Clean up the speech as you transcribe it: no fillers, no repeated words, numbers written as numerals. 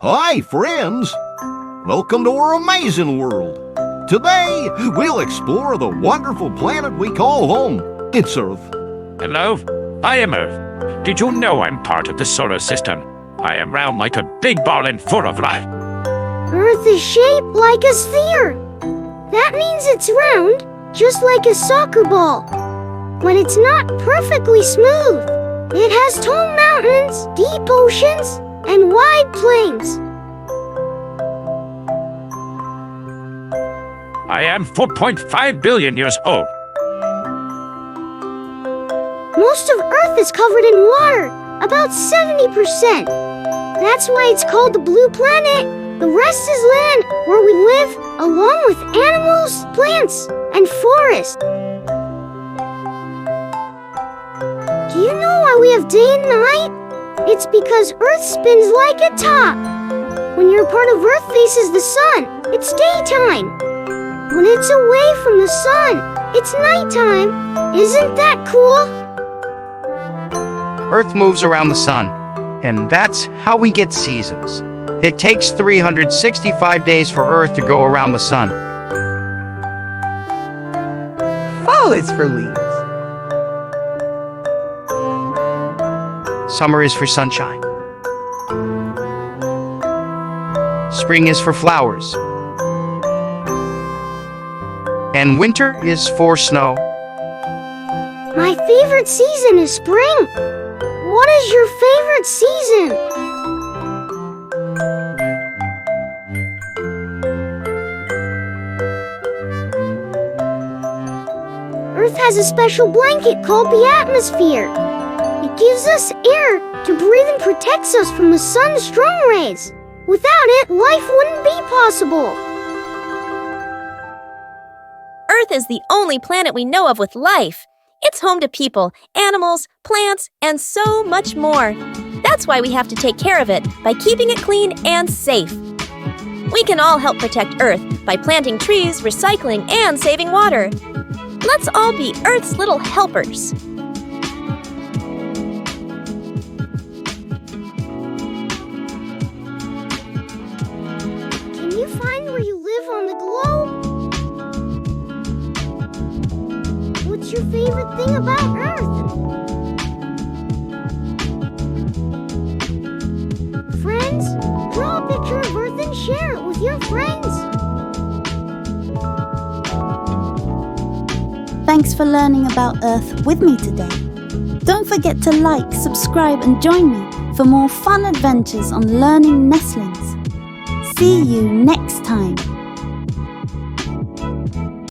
Hi, friends! Welcome to our amazing world. Today, we'll explore the wonderful planet we call home. It's Earth. Hello, I am Earth. Did you know I'm part of the solar system? I am round like a big ball and full of life. Earth is shaped like a sphere. That means it's round, just like a soccer ball. But it's not perfectly smooth. It has tall mountains, deep oceans, and wide plains. I am 4.5 billion years old. Most of Earth is covered in water, about 70%. That's why it's called the blue planet. The rest is land where we live, along with animals, plants, and forests. Do you know why we have day and night? It's because Earth spins like a top. When your part of Earth faces the sun, it's daytime. When it's away from the sun, it's nighttime. Isn't that cool? Earth moves around the sun, and that's how we get seasons. It takes 365 days for Earth to go around the sun. Fall is for leaves. Summer is for sunshine. Spring is for flowers. And winter is for snow. My favorite season is spring. What is your favorite season? Earth has a special blanket called the atmosphere. It gives us air to breathe and protects us from the sun's strong rays. Without it, life wouldn't be possible. Earth is the only planet we know of with life. It's home to people, animals, plants, and so much more. That's why we have to take care of it by keeping it clean and safe. We can all help protect Earth by planting trees, recycling, and saving water. Let's all be Earth's little helpers. Can you find where you live on the globe? What's your favorite thing about Earth? Friends, draw a picture of Earth and share it with your friends. Thanks for learning about Earth with me today. Don't forget to like, subscribe, and join me for more fun adventures on learning nestlings. See you next time.